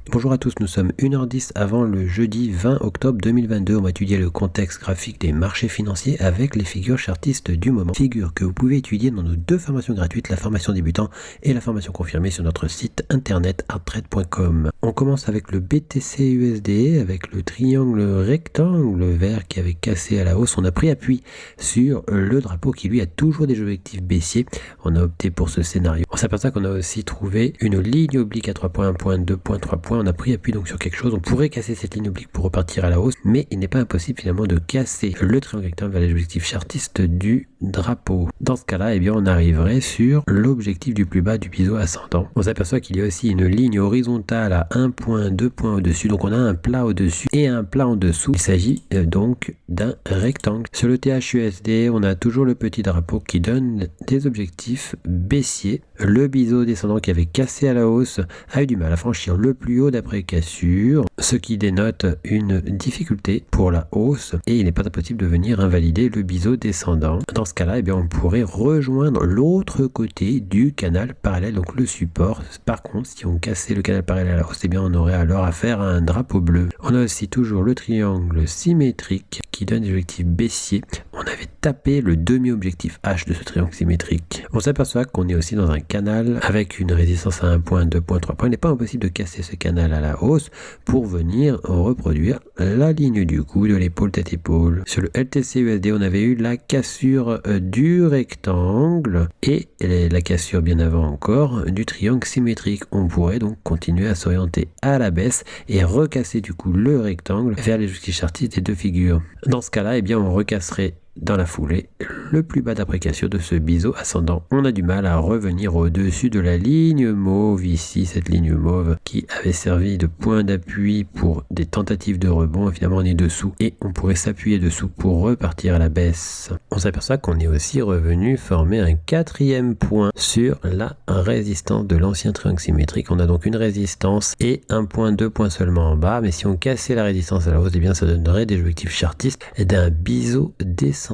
Bonjour à tous, nous sommes 1h10 avant le jeudi 20 octobre 2022. On va étudier le contexte graphique des marchés financiers avec les figures chartistes du moment. Figures que vous pouvez étudier dans nos deux formations gratuites, la formation débutant et la formation confirmée sur notre site internet arttrade.com. On commence avec le BTC-USD, avec le triangle rectangle vert qui avait cassé à la hausse. On a pris appui sur le drapeau qui lui a toujours des objectifs baissiers. On a opté pour ce scénario. On s'aperçoit qu'on a aussi trouvé une ligne oblique à 3 points, 1 point, 2 points, 3 points. On a pris appui donc sur quelque chose. On pourrait casser cette ligne oblique pour repartir à la hausse, mais il n'est pas impossible finalement de casser le triangle rectangle vers l'objectif chartiste du drapeau. Dans ce cas-là, eh bien, on arriverait sur l'objectif du plus bas du biseau ascendant. On s'aperçoit qu'il y a aussi une ligne horizontale à 1 point, 2 points au-dessus. Donc on a un plat au-dessus et un plat en dessous. Il s'agit donc d'un rectangle. Sur le THUSD, on a toujours le petit drapeau qui donne des objectifs baissiers. Le biseau descendant qui avait cassé à la hausse a eu du mal à franchir le plus haut d'après cassure, ce qui dénote une difficulté pour la hausse et il n'est pas impossible de venir invalider le biseau descendant. Dans ce cas-là, eh bien, on pourrait rejoindre l'autre côté du canal parallèle, donc le support. Par contre, si on cassait le canal parallèle à la hausse, eh bien, on aurait alors affaire à un drapeau bleu. On a aussi toujours le triangle symétrique qui donne des objectifs baissiers. On avait tapé le demi-objectif H de ce triangle symétrique. On s'aperçoit qu'on est aussi dans un canal avec une résistance à 1 point, 2 points, 3 points. Il n'est pas impossible de casser ce canal à la hausse pour venir reproduire la ligne du cou de l'épaule tête-épaule. Sur le LTC-USD, on avait eu la cassure du rectangle et la cassure bien avant encore du triangle symétrique. On pourrait donc continuer à s'orienter à la baisse et recasser du coup le rectangle vers les objectifs chartistes des deux figures. Dans ce cas-là, eh bien, on recasserait dans la foulée le plus bas d'après cassure de ce biseau ascendant. On a du mal à revenir au-dessus de la ligne mauve ici, cette ligne mauve qui avait servi de point d'appui pour des tentatives de rebond. Finalement, on est dessous et on pourrait s'appuyer dessous pour repartir à la baisse. On s'aperçoit qu'on est aussi revenu former un quatrième point sur la résistance de l'ancien triangle symétrique. On a donc une résistance et un point, 2 points seulement en bas, mais si on cassait la résistance à la hausse, eh bien ça donnerait des objectifs chartistes et d'un biseau descendant.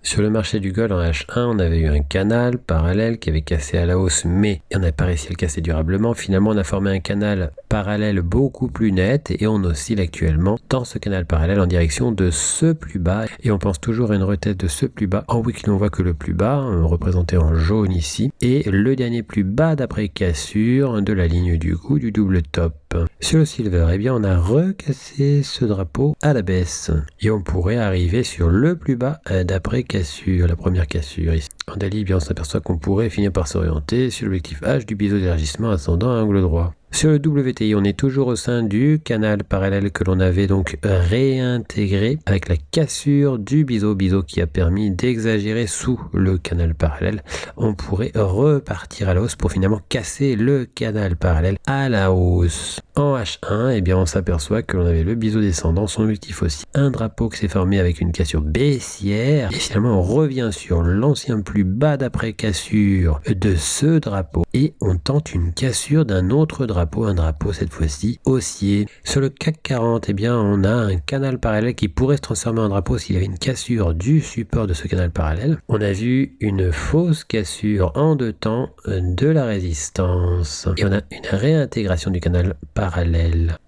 Sur le marché du gold en H1, on avait eu un canal parallèle qui avait cassé à la hausse, mais on n'a pas réussi à le casser durablement. Finalement, on a formé un canal parallèle beaucoup plus net et on oscille actuellement dans ce canal parallèle en direction de ce plus bas. Et on pense toujours à une retête de ce plus bas. En weekly, on voit que le plus bas, représenté en jaune ici, est le dernier plus bas d'après cassure de la ligne du cou du double top. Sur le silver, eh bien, on a recassé ce drapeau à la baisse et on pourrait arriver sur le plus bas d'après cassure, la première cassure ici. En daily, eh bien, on s'aperçoit qu'on pourrait finir par s'orienter sur l'objectif H du biseau d'élargissement ascendant à angle droit. Sur le WTI, on est toujours au sein du canal parallèle que l'on avait donc réintégré avec la cassure du biseau qui a permis d'exagérer sous le canal parallèle. On pourrait repartir à la hausse pour finalement casser le canal parallèle à la hausse. En H1, eh bien, on s'aperçoit que l'on avait le biseau descendant, son objectif aussi, un drapeau qui s'est formé avec une cassure baissière. Et finalement, on revient sur l'ancien plus bas d'après cassure de ce drapeau et on tente une cassure d'un autre drapeau, un drapeau cette fois-ci haussier. Sur le CAC 40, eh bien, on a un canal parallèle qui pourrait se transformer en drapeau s'il y avait une cassure du support de ce canal parallèle. On a vu une fausse cassure en deux temps de la résistance et on a une réintégration du canal parallèle.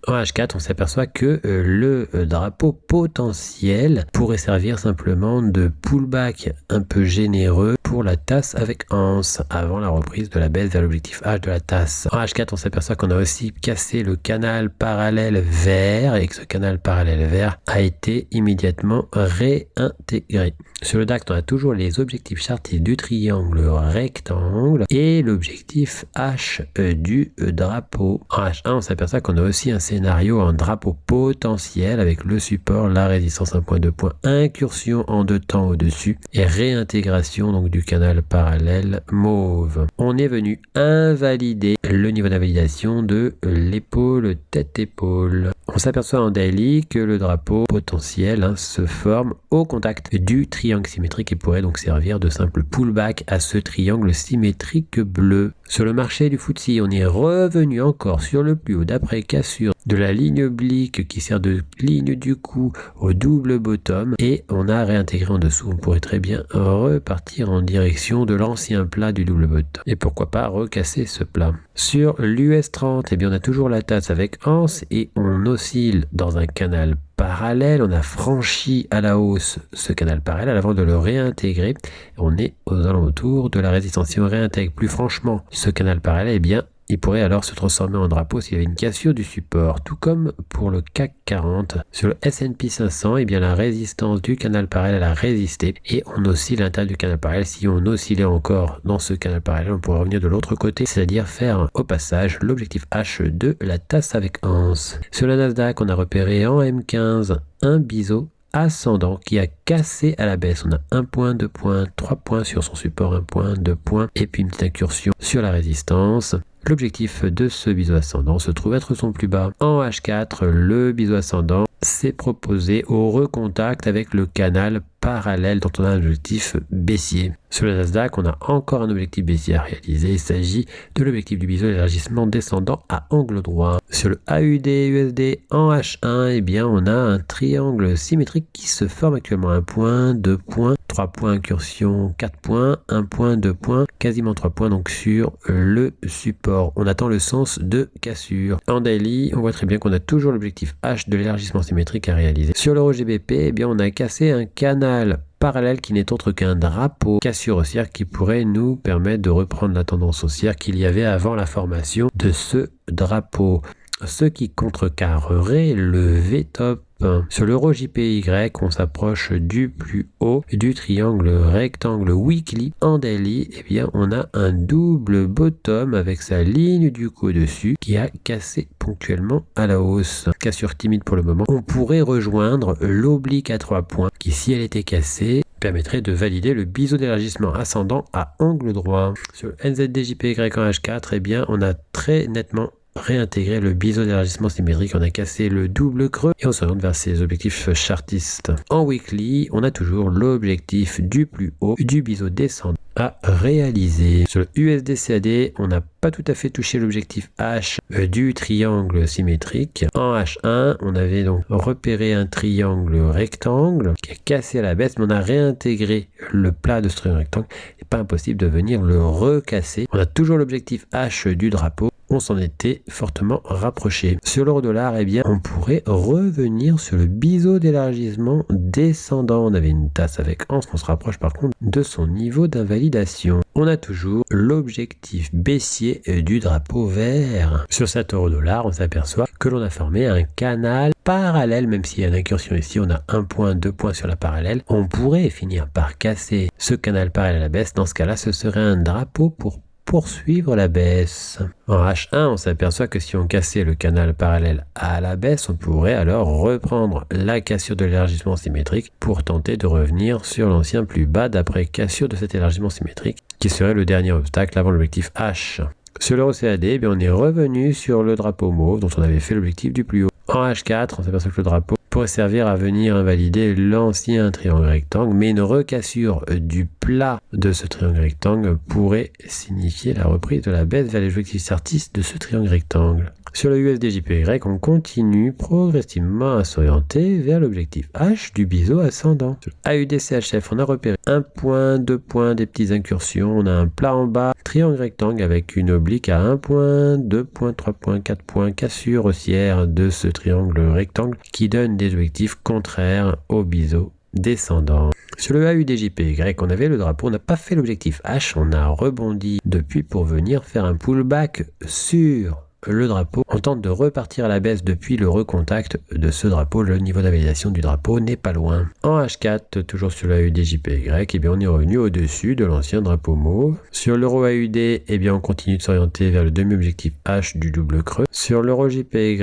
En H4, on s'aperçoit que le drapeau potentiel pourrait servir simplement de pullback un peu généreux pour la tasse avec anse avant la reprise de la baisse vers l'objectif H de la tasse. En H4, on s'aperçoit qu'on a aussi cassé le canal parallèle vert et que ce canal parallèle vert a été immédiatement réintégré. Sur le DAX, on a toujours les objectifs chartistes du triangle rectangle et l'objectif H du drapeau. En H1, on s'aperçoit qu'on a aussi un scénario en drapeau potentiel avec le support, la résistance 1 point, 2 points, incursion en deux temps au-dessus et réintégration donc du canal parallèle mauve. On est venu invalider le niveau d'invalidation de l'épaule tête-épaule. On s'aperçoit en daily que le drapeau potentiel se forme au contact du triangle symétrique et pourrait donc servir de simple pullback à ce triangle symétrique bleu. Sur le marché du FTSE, on est revenu encore sur le plus haut d'après cassure de la ligne oblique qui sert de ligne du coup au double bottom et on a réintégré en dessous. On pourrait très bien repartir en direction de l'ancien plat du double bottom et pourquoi pas recasser ce plat. Sur l'US 30, eh bien on a toujours la tasse avec anse et on oscille dans un canal parallèle. On a franchi à la hausse ce canal parallèle avant de le réintégrer. On est aux alentours de la résistance. Si on réintègre plus franchement ce canal parallèle, eh bien il pourrait alors se transformer en drapeau s'il y avait une cassure du support, tout comme pour le CAC 40. Sur le S&P 500, eh bien la résistance du canal parallèle a résisté et on oscille à l'intérieur du canal parallèle. Si on oscillait encore dans ce canal parallèle, on pourrait revenir de l'autre côté, c'est-à-dire faire au passage l'objectif H de la tasse avec anse. Sur le Nasdaq, on a repéré en M15 un biseau ascendant qui a cassé à la baisse. On a 1 point, 2 points, 3 points sur son support, 1 point, 2 points et puis une petite incursion sur la résistance. L'objectif de ce biseau ascendant se trouve être son plus bas. En H4, le biseau ascendant s'est proposé au recontact avec le canal parallèle dont on a un objectif baissier. Sur le Nasdaq, on a encore un objectif baissier à réaliser. Il s'agit de l'objectif du biseau d'élargissement descendant à angle droit. Sur le AUD USD en H1, eh bien, on a un triangle symétrique qui se forme actuellement. 1 point, 2 points, 3 points incursion, 4 points, 1 point, 2 points, quasiment 3 points donc sur le support. On attend le sens de cassure. En daily, on voit très bien qu'on a toujours l'objectif H de l'élargissement symétrique à réaliser. Sur l'euro GBP, eh bien, on a cassé un canal parallèle qui n'est autre qu'un drapeau cassure haussière qui pourrait nous permettre de reprendre la tendance haussière qu'il y avait avant la formation de ce drapeau. Ce qui contrecarrerait le V-top. Sur l'euro JPY, on s'approche du plus haut du triangle rectangle weekly. En daily, eh bien, on a un double bottom avec sa ligne du coup au-dessus qui a cassé ponctuellement à la hausse. Cassure timide pour le moment. On pourrait rejoindre l'oblique à 3 points qui, si elle était cassée, permettrait de valider le biseau d'élargissement ascendant à angle droit. Sur le NZD-JPY en H4, eh bien, on a très nettement réintégrer le biseau d'élargissement symétrique. On a cassé le double creux et on s'oriente vers ses objectifs chartistes. En weekly, on a toujours l'objectif du plus haut du biseau descendant à réaliser. Sur le USD-CAD, on n'a pas tout à fait touché l'objectif H du triangle symétrique. En H1, on avait donc repéré un triangle rectangle qui a cassé à la baisse, mais on a réintégré le plat de ce triangle rectangle. Il n'est pas impossible de venir le recasser. On a toujours l'objectif H du drapeau. On s'en était fortement rapproché. Sur l'euro-dollar, eh bien, on pourrait revenir sur le biseau d'élargissement descendant. On avait une tasse avec anse, on se rapproche par contre de son niveau d'invalidation. On a toujours l'objectif baissier du drapeau vert. Sur cet euro-dollar, on s'aperçoit que l'on a formé un canal parallèle, même s'il y a une incursion ici, on a 1 point, 2 points sur la parallèle. On pourrait finir par casser ce canal parallèle à la baisse. Dans ce cas-là, ce serait un drapeau pour poursuivre la baisse. En H1, on s'aperçoit que si on cassait le canal parallèle à la baisse, on pourrait alors reprendre la cassure de l'élargissement symétrique pour tenter de revenir sur l'ancien plus bas d'après cassure de cet élargissement symétrique, qui serait le dernier obstacle avant l'objectif H. Sur l'euro CAD, eh bien, on est revenu sur le drapeau mauve dont on avait fait l'objectif du plus haut. En H4, on s'aperçoit que le drapeau pourrait servir à venir invalider l'ancien triangle rectangle, mais une recassure du plat de ce triangle rectangle pourrait signifier la reprise de la baisse vers les objectifs chartistes de ce triangle rectangle. Sur le USD-JPY, on continue progressivement à s'orienter vers l'objectif H du biseau ascendant. Sur AUD-CHF, on a repéré 1 point, 2 points, des petites incursions, on a un plat en bas, triangle rectangle avec une oblique à 1 point, 2 points, 3 points, 4 points, cassure haussière de ce triangle rectangle qui donne des objectifs contraires au biseau descendant. Sur le AUD-JPY, on avait le drapeau, on n'a pas fait l'objectif H, on a rebondi depuis pour venir faire un pullback sur le drapeau. On tente de repartir à la baisse depuis le recontact de ce drapeau. Le niveau d'invalidation du drapeau n'est pas loin. En H4, toujours sur le AUD-JPY, eh bien on est revenu au-dessus de l'ancien drapeau mauve. Sur l'euro AUD, eh bien on continue de s'orienter vers le demi-objectif H du double creux. Sur l'euro JPY,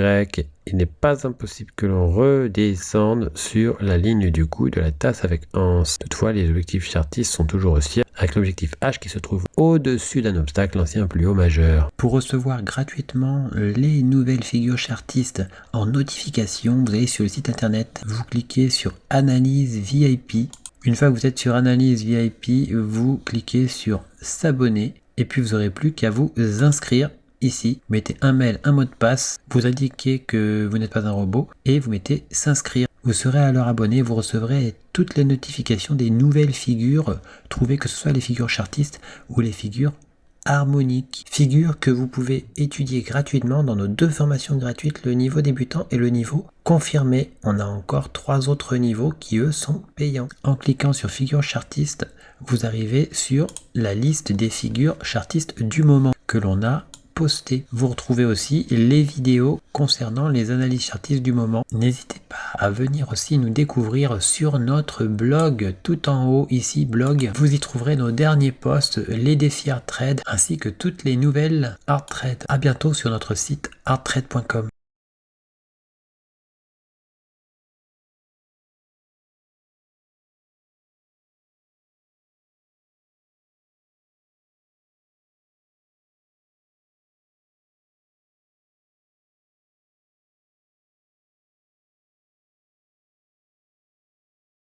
il n'est pas impossible que l'on redescende sur la ligne du coup de la tasse avec anse. Toutefois, les objectifs chartistes sont toujours haussiers avec l'objectif H qui se trouve au-dessus d'un obstacle, l'ancien plus haut majeur. Pour recevoir gratuitement les nouvelles figures chartistes en notification, vous allez sur le site internet, vous cliquez sur Analyse VIP. Une fois que vous êtes sur Analyse VIP, vous cliquez sur S'abonner et puis vous n'aurez plus qu'à vous inscrire ici, vous mettez un mail, un mot de passe, vous indiquez que vous n'êtes pas un robot et vous mettez s'inscrire. Vous serez alors abonné, vous recevrez toutes les notifications des nouvelles figures trouvées, que ce soit les figures chartistes ou les figures harmoniques. Figures que vous pouvez étudier gratuitement dans nos 2 formations gratuites, le niveau débutant et le niveau confirmé. On a encore 3 autres niveaux qui eux sont payants. En cliquant sur figures chartistes, vous arrivez sur la liste des figures chartistes du moment que l'on a posté. Vous retrouvez aussi les vidéos concernant les analyses chartistes du moment. N'hésitez pas à venir aussi nous découvrir sur notre blog, tout en haut ici, blog. Vous y trouverez nos derniers posts, les défis Art Trade, ainsi que toutes les nouvelles Art Trade. À bientôt sur notre site arttrade.com.